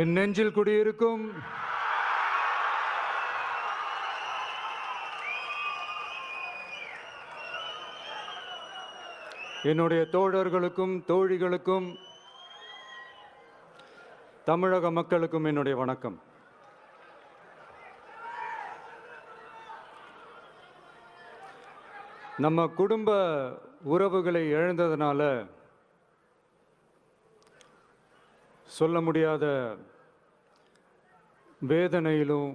என் நெஞ்சில் குடியிருக்கும் என்னுடைய தோழர்களுக்கும் தோழிகளுக்கும் தமிழக மக்களுக்கும் என்னுடைய வணக்கம். நம்ம குடும்ப உறவுகளை இழந்ததுனால சொல்ல முடியாத வேதனையிலும்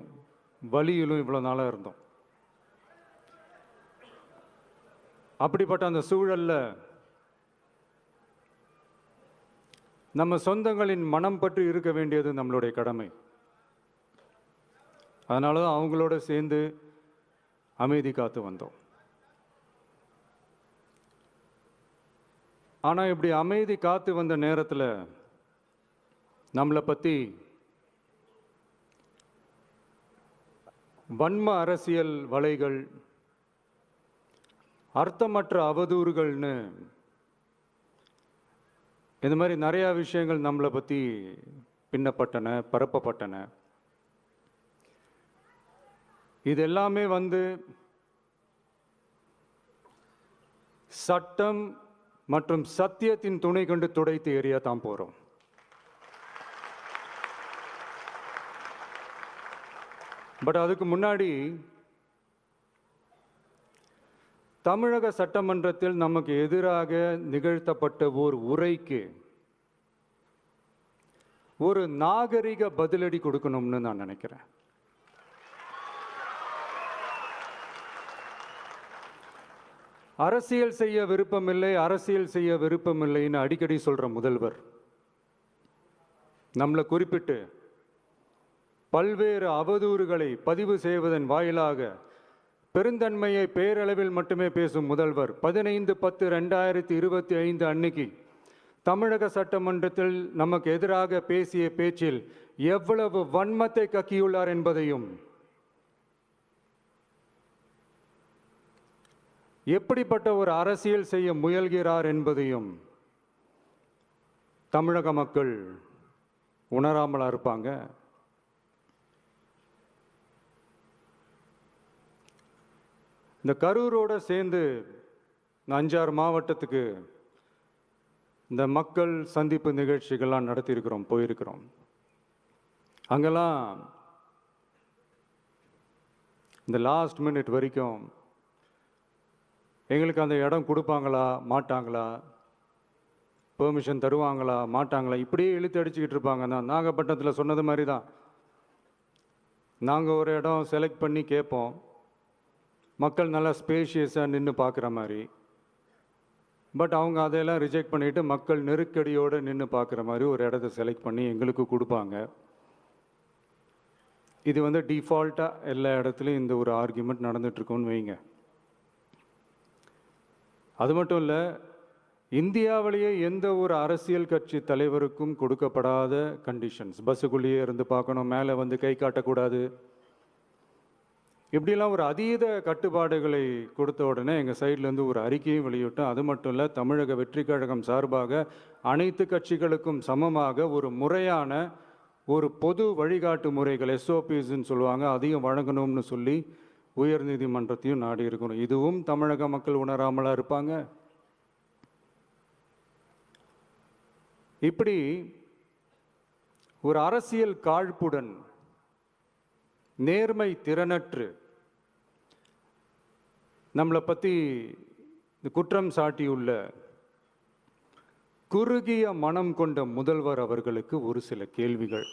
வலியிலும் இவ்வளோ நாளாக இருந்தோம். அப்படிப்பட்ட அந்த சூழல்ல நம்ம சொந்தங்களின் மனம் பற்றி இருக்க வேண்டியது நம்மளுடைய கடமை. அதனால தான் அவங்களோட சேர்ந்து அமைதி காத்து வந்தோம். ஆனால் இப்படி அமைதி காத்து வந்த நேரத்தில் நம்மளை பற்றி வன்ம அரசியல் வலைகள், அர்த்தமற்ற அவதூறுகள்னு இந்த மாதிரி நிறையா விஷயங்கள் நம்மளை பற்றி பின்னப்பட்டன, பரப்பப்பட்டன. இது எல்லாமே சட்டம் மற்றும் சத்தியத்தின் துணை கொண்டு துடைத்து எறிய தான் போகிறோம். பட் அதுக்கு முன்னாடி தமிழக சட்டமன்றத்தில் நமக்கு எதிராக நிகழ்த்தப்பட்ட ஓர் உரைக்கு ஒரு நாகரிக பதிலடி கொடுக்கணும்னு நான் நினைக்கிறேன். அரசியல் செய்ய விருப்பமில்லை, அரசியல் செய்ய விருப்பமில்லைன்னு அடிக்கடி சொல்ற முதல்வர் நம்மளை குறிப்பிட்டு பல்வேறு அவதூறுகளை பதிவு செய்வதன் வாயிலாக பெருந்தன்மையை பேரளவில் மட்டுமே பேசும் முதல்வர் 15/10/2025 அன்னைக்கு தமிழக சட்டமன்றத்தில் நமக்கு எதிராக பேசிய பேச்சில் எவ்வளவு வன்மத்தை கக்கியுள்ளார் என்பதையும், எப்படிப்பட்ட ஒரு அரசியல் செய்ய முயல்கிறார் என்பதையும் தமிழக மக்கள் உணராமலா இருப்பாங்க? இந்த கரூரோடு சேர்ந்து 5-6 மாவட்டத்துக்கு இந்த மக்கள் சந்திப்பு நிகழ்ச்சிகள்லாம் நடத்தியிருக்கிறோம், போயிருக்கிறோம். அங்கெல்லாம் இந்த லாஸ்ட் மினிட் வரைக்கும் எங்களுக்கு அந்த இடம் கொடுப்பாங்களா மாட்டாங்களா, பெர்மிஷன் தருவாங்களா மாட்டாங்களா, இப்படியே இழுத்து அடிச்சுக்கிட்டு இருப்பாங்க. நான் நாகப்பட்டினத்தில் சொன்னது மாதிரி தான், நாங்கள் ஒரு இடம் செலக்ட் பண்ணி கேட்போம், மக்கள் நல்லா ஸ்பேஷியஸாக நின்று பார்க்குற மாதிரி. பட் அவங்க அதையெல்லாம் ரிஜெக்ட் பண்ணிவிட்டு மக்கள் நெருக்கடியோடு நின்று பார்க்குற மாதிரி ஒரு இடத்த செலக்ட் பண்ணி எங்களுக்கு கொடுப்பாங்க. இது டிஃபால்ட்டாக எல்லா இடத்துலையும் இந்த ஒரு ஆர்கியூமெண்ட் நடந்துகிட்ருக்கோன்னு வைங்க. அது மட்டும் இல்லை, இந்தியாவிலேயே எந்த ஒரு அரசியல் கட்சி தலைவருக்கும் கொடுக்கப்படாத கண்டிஷன்ஸ். பஸ்ஸுக்குள்ளேயே இருந்து பார்க்கணும், மேலே கை காட்டக்கூடாது, இப்படிலாம் ஒரு அதீத கட்டுப்பாடுகளை கொடுத்த உடனே எங்கள் சைட்லேருந்து ஒரு அறிக்கையும் வெளியிட்டோம். அது மட்டும் இல்லை, தமிழக வெற்றி கழகம் சார்பாக அனைத்து கட்சிகளுக்கும் சமமாக ஒரு முறையான ஒரு பொது வழிகாட்டு முறைகள், SOPஸ்ன்னு சொல்லுவாங்க, அதையும் வழங்கணும்னு சொல்லி உயர்நீதிமன்றத்தையும் நாடி இருக்கணும். இதுவும் தமிழக மக்கள் உணராமலா இருப்பாங்க? இப்படி ஒரு அரசியல் காழ்ப்புடன், நேர்மை திறனற்று நம்மளை பற்றி குற்றம் சாட்டியுள்ள குறுகிய மனம் கொண்ட முதல்வர் அவர்களுக்கு ஒரு சில கேள்விகள்.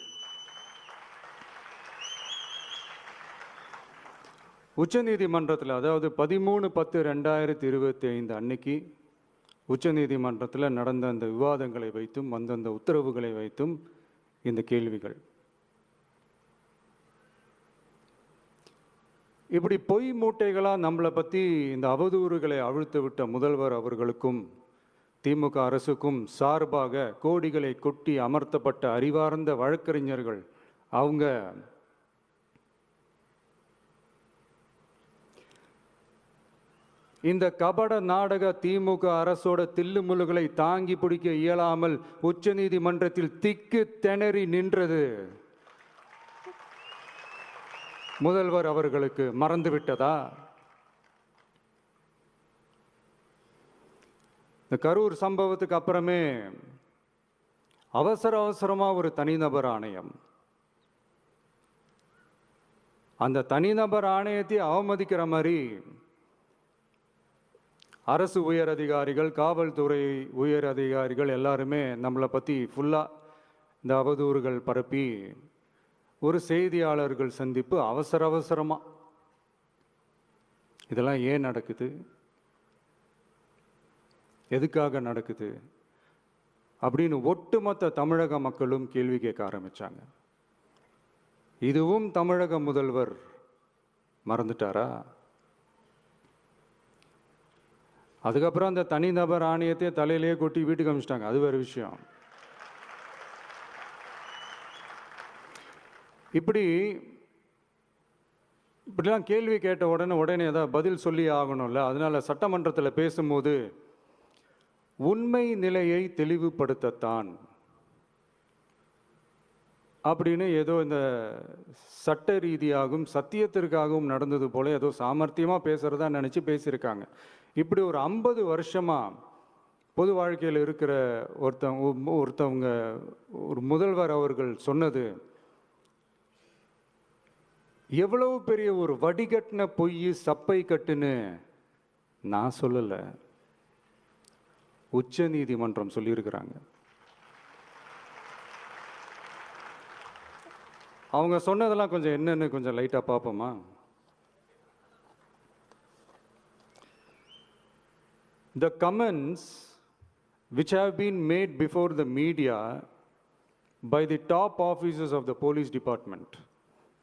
உச்சநீதிமன்றத்தில், அதாவது 13/10/2025 அன்னைக்கு உச்சநீதிமன்றத்தில் நடந்த அந்த விவாதங்களை வைத்தும் அந்தந்த உத்தரவுகளை வைத்தும் இந்த கேள்விகள். இப்படி பொய் மூட்டைகளாக நம்மளை பற்றி இந்த அவதூறுகளை அவிழ்த்து விட்ட முதல்வர் அவர்களுக்கும் திமுக அரசுக்கும் சார்பாக கோடிகளை கொட்டி அமர்த்தப்பட்ட அறிவார்ந்த வழக்கறிஞர்கள் அவங்க இந்த கபட நாடக திமுக அரசோட தில்லுமுல்லுகளை தாங்கி பிடிக்க இயலாமல் உச்ச நீதிமன்றத்தில் திக்கு திணறி நின்றது முதல்வர் அவர்களுக்கு மறந்துவிட்டதா? இந்த கரூர் சம்பவத்துக்கு அப்புறமே அவசரமா ஒரு தனிநபர் ஆணையம், அந்த தனிநபர் ஆணையத்தை அவமதிக்கிற மாதிரி அரசு உயர் அதிகாரிகள், காவல்துறை உயர் அதிகாரிகள் எல்லாருமே நம்மளை பற்றி ஃபுல்லாக இந்த அவதூறுகள் பரப்பி ஒரு செய்தியாளர்கள் சந்திப்பு அவசரமாக. இதெல்லாம் ஏன் நடக்குது, எதுக்காக நடக்குது அப்படின்னு ஒட்டுமொத்த தமிழக மக்களும் கேள்வி கேட்க ஆரம்பிச்சாங்க. இதுவும் தமிழக முதல்வர் மறந்துட்டாரா? அதுக்கப்புறம் அந்த தனிநபர் ஆணையத்தை தலையிலேயே கொட்டி வீட்டுக்கு அனுப்பிச்சிட்டாங்க. அது வேறு விஷயம். இப்படிலாம் கேள்வி கேட்ட உடனே ஏதாவது பதில் சொல்லி ஆகணும்ல. அதனால சட்டமன்றத்தில் பேசும்போது உண்மை நிலையை தெளிவுபடுத்தத்தான் அப்படின்னு ஏதோ இந்த சட்ட ரீதியாகவும் சத்தியத்திற்காகவும் நடந்தது போல ஏதோ சாமர்த்தியமாக பேசுகிறதா நினச்சி பேசியிருக்காங்க. இப்படி ஒரு 50 வருஷமாக பொது வாழ்க்கையில் இருக்கிற ஒருத்தவங்க ஒரு முதல்வர் அவர்கள் சொன்னது எவ்வளவு பெரிய ஒரு வடிகட்டின பொய், சப்பை கட்டுன்னு நான் சொல்லலை, உச்ச நீதிமன்றம் சொல்லியிருக்கிறாங்க. அவங்க சொன்னதெல்லாம் கொஞ்சம் என்னன்னு கொஞ்சம் லைட்டாக பார்ப்போமா? The comments which have been made before the media by the top officers of the police department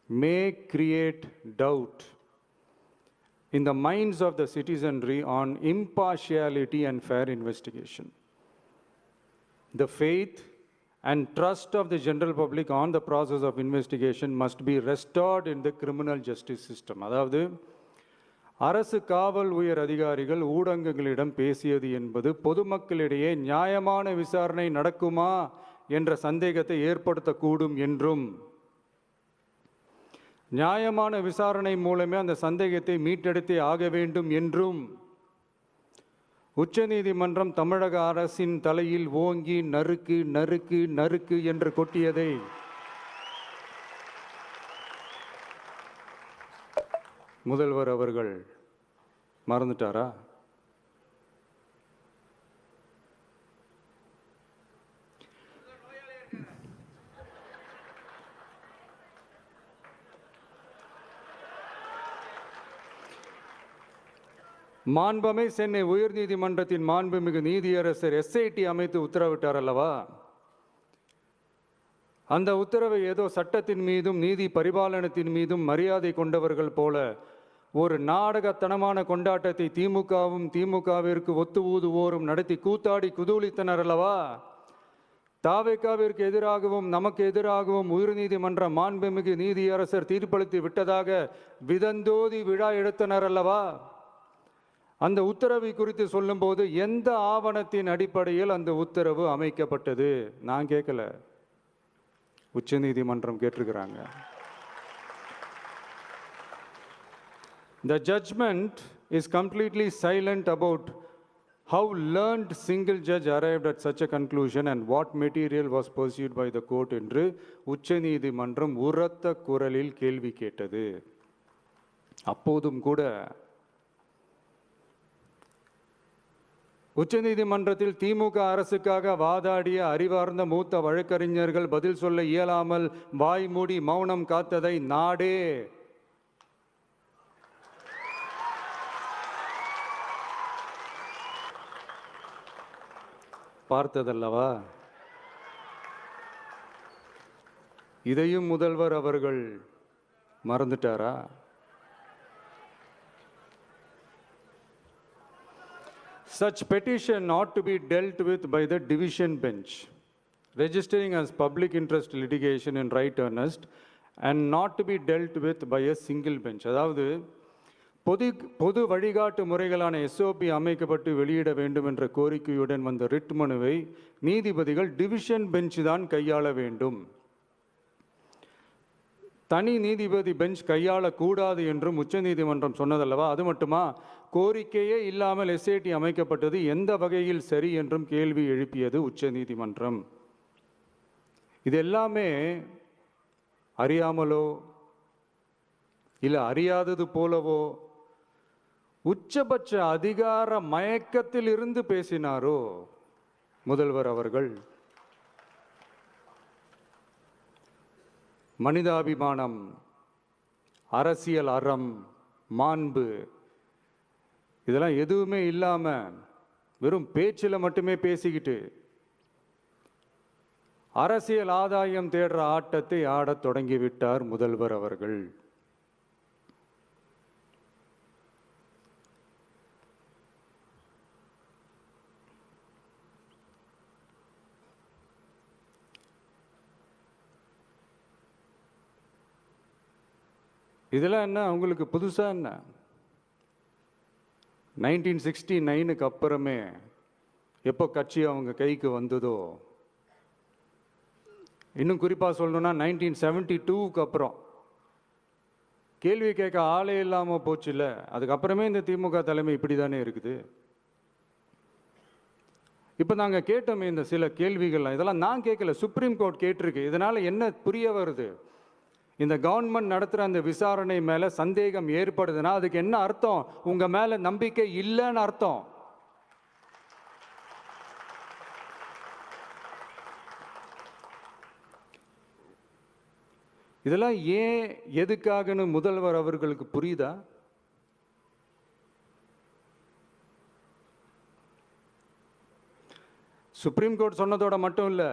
may create doubt in the minds of the citizenry on impartiality and fair investigation. The faith and trust of the general public on the process of investigation must be restored in the criminal justice system. அதாவது அரசு காவல் உயர் அதிகாரிகள் ஊடகங்களிடம் பேசியது என்பது பொதுமக்களிடையே நியாயமான விசாரணை நடக்குமா என்ற சந்தேகத்தை ஏற்படுத்தக்கூடும் என்றும், நியாயமான விசாரணை மூலமே அந்த சந்தேகத்தை மீட்டெடுத்தே ஆக வேண்டும் என்றும் உச்சநீதிமன்றம் தமிழக அரசின் தலையில் ஓங்கி நறுக்கு நறுக்கு நறுக்கு என்று கொட்டியதை முதல்வர் அவர்கள் மறந்துட்டாரா? மாண்புமை சென்னை உயர்நீதிமன்றத்தின் மாண்புமிகு நீதியரசர் SIT அமைத்து உத்தரவிட்டார் அல்லவா? அந்த உத்தரவை ஏதோ சட்டத்தின் மீதும் நீதி பரிபாலனத்தின் மீதும் மரியாதை கொண்டவர்கள் போல ஒரு நாடகத்தனமான கொண்டாட்டத்தை திமுகவிற்கு ஒத்து ஊதுவோரும் நடத்தி கூத்தாடி குதூளித்தனர் அல்லவா? தாவேகாவிற்கு எதிராகவும் நமக்கு எதிராகவும் உயர்நீதிமன்ற மாண்புமிகு நீதியரசர் தீர்ப்பளித்து விட்டதாக விதந்தோதி விழா எடுத்தனர் அல்லவா? அந்த உத்தரவை குறித்து சொல்லும்போது எந்த ஆவணத்தின் அடிப்படையில் அந்த உத்தரவு அமைக்கப்பட்டது? நான் கேட்கல, உச்ச நீதிமன்றம் கேட்டிருக்கிறாங்க. The judgment is completely silent about how learned single judge arrived at such a conclusion and what material was pursued by the court என்று உச்ச நீதிமன்றம் உரத்த குரலில் கேள்வி கேட்டது. அப்போதும் கூட உச்ச நீதிமன்றத்தில் திமுக அரசுக்காக வாதாடிய அறிவார்ந்த மூத்த வழக்கறிஞர்கள் பதில் சொல்ல இயலாமல் வாய் மூடி மௌனம் காத்ததை நாடே பார்த்ததல்லவா? இதையும் முதல்வர் அவர்கள் மறந்துட்டாரா? Such petition ought to be dealt with by the division bench, registering as public interest litigation in right earnest and not to be dealt with by a single bench. அதாவது பொது வழிகாட்டு முறைகளான எஸ்ஓபி அமைக்கப்பட்டு வெளியிட வேண்டும் என்ற கோரிக்கையுடன் வந்த ரிட் மனுவை நீதிபதிகள் டிவிஷன் பெஞ்ச் தான் கையாள வேண்டும், தனி நீதிபதி பெஞ்ச் கையாளக்கூடாது என்றும் உச்சநீதிமன்றம் சொன்னதல்லவா? அது மட்டுமா, கோரிக்கையே இல்லாமல் எஸ்ஐடி அமைக்கப்பட்டது எந்த வகையில் சரி என்றும் கேள்வி எழுப்பியது உச்சநீதிமன்றம். இது எல்லாமே அறியாமலோ இல்லை அறியாதது போலவோ உச்சபட்ச அதிகார மயக்கத்தில் இருந்து பேசினாரோ முதல்வர் அவர்கள்? மனிதாபிமானம், அரசியல் அறம், மாண்பு இதெல்லாம் எதுவுமே இல்லாம வெறும் பேச்சில் மட்டுமே பேசிக்கிட்டு அரசியல் ஆதாயம் தேடுற ஆட்டத்தை ஆடத் தொடங்கிவிட்டார் முதல்வர் அவர்கள். இதெல்லாம் என்ன அவங்களுக்கு புதுசா என்ன? 1969க்கு அப்புறமே எப்போ கட்சி அவங்க கைக்கு வந்ததோ, இன்னும் குறிப்பாக சொல்லணும்னா 1972க்கு அப்புறம் கேள்வி கேட்க ஆளே இல்லாமல் போச்சுல்ல, அதுக்கப்புறமே இந்த திமுக தலைமை இப்படி தானே இருக்குது. இப்போ நாங்கள் கேட்டோமே இந்த சில கேள்விகள்லாம், இதெல்லாம் நான் கேட்கல, சுப்ரீம் கோர்ட் கேட்டிருக்கு. இதனால் என்ன புரிய வருது? இந்த கவர்மெண்ட் நடத்துகிற அந்த விசாரணை மேலே சந்தேகம் ஏற்படுதுன்னா அதுக்கு என்ன அர்த்தம்? உங்கள் மேலே நம்பிக்கை இல்லைன்னு அர்த்தம். இதெல்லாம் ஏன் எதுக்காகன்னு முதல்வர் அவர்களுக்கு புரியுதா? சுப்ரீம் கோர்ட் சொன்னதோட மட்டும் இல்லை,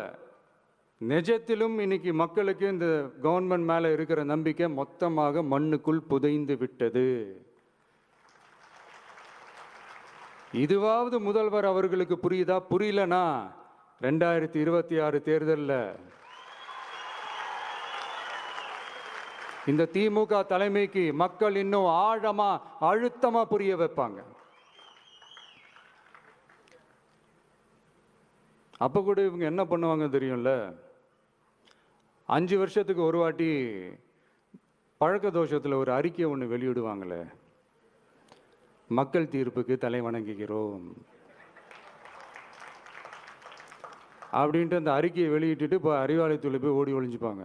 நிஜத்திலும் இன்னைக்கு மக்களுக்கு இந்த கவர்மெண்ட் மேலே இருக்கிற நம்பிக்கை மொத்தமாக மண்ணுக்குள் புதைந்து விட்டது. இதுவாவது முதல்வர் அவர்களுக்கு புரியுதா? புரியலனா 2026 தேர்தலில் இந்த திமுக தலைமைக்கு மக்கள் இன்னும் ஆழமா அழுத்தமா புரிய வைப்பாங்க. அப்ப கூட இவங்க என்ன பண்ணுவாங்க தெரியும்ல, 5 வருஷத்துக்கு ஒரு வாட்டி பழக்க தோஷத்தில் ஒரு அறிக்கை ஒன்று வெளியிடுவாங்களே, மக்கள் தீர்ப்புக்கு தலை வணங்குகிறோம் அப்படின்ட்டு அந்த அறிக்கையை வெளியிட்டுட்டு இப்போ அறிவாலயத்தில் போய் ஓடி ஒளிஞ்சுப்பாங்க.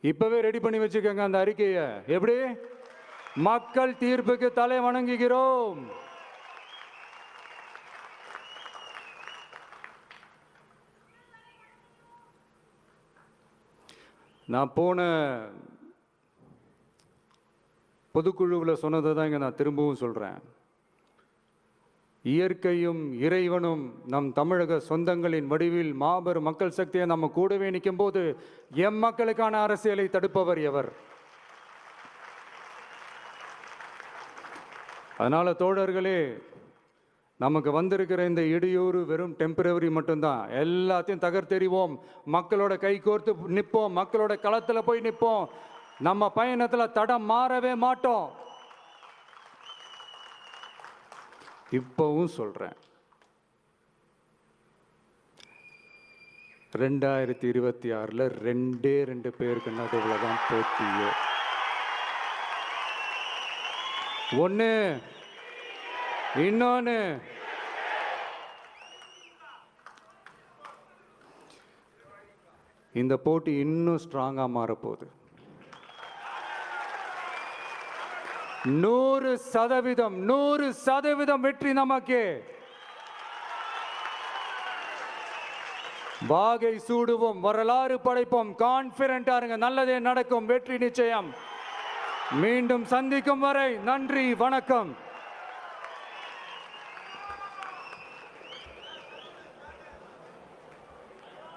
இப்பவே ரெடி பண்ணி வச்சுக்கோங்க அந்த அறிக்கையை. எப்படி? மக்கள் தீர்ப்புக்கு தலை வணங்குகிறோம். நான் போன பொதுக்குழுவில் சொன்னதை தான் இங்கே நான் திரும்பவும் சொல்கிறேன். இயற்கையும் இறைவனும் நம் தமிழக சொந்தங்களின் வடிவில் மாபெரும் மக்கள் சக்தியை நம்ம கூடவே நிற்கும் போது எம் மக்களுக்கான அரசியலை தடுப்பவர் எவர்? அதனால தோழர்களே, நமக்கு வந்திருக்கிற இந்த இடையூறு வெறும் டெம்பரவரி மட்டும்தான். எல்லாத்தையும் தகர்த்தெறிவோம், மக்களோட கை கோர்த்து நிற்போம், மக்களோட களத்தில் போய் நிற்போம். நம்ம பயணத்தில் தடம் மாறவே மாட்டோம். இப்பவும் சொல்றேன், 2026ல் 2 பேருக்கு நடுவில் தான் போட்டியே. ஒன்று, இன்னொன்று இந்த போட்டி இன்னும் ஸ்ட்ராங்கா மாறப்போகுது. 100% வெற்றி நமக்கு. வாகை சூடுவோம், வரலாறு படைப்போம், கான்பிடென்ட்டா இருங்க, நல்லதே நடக்கும், வெற்றி நிச்சயம். மீண்டும் சந்திக்கும் வரை நன்றி, வணக்கம்.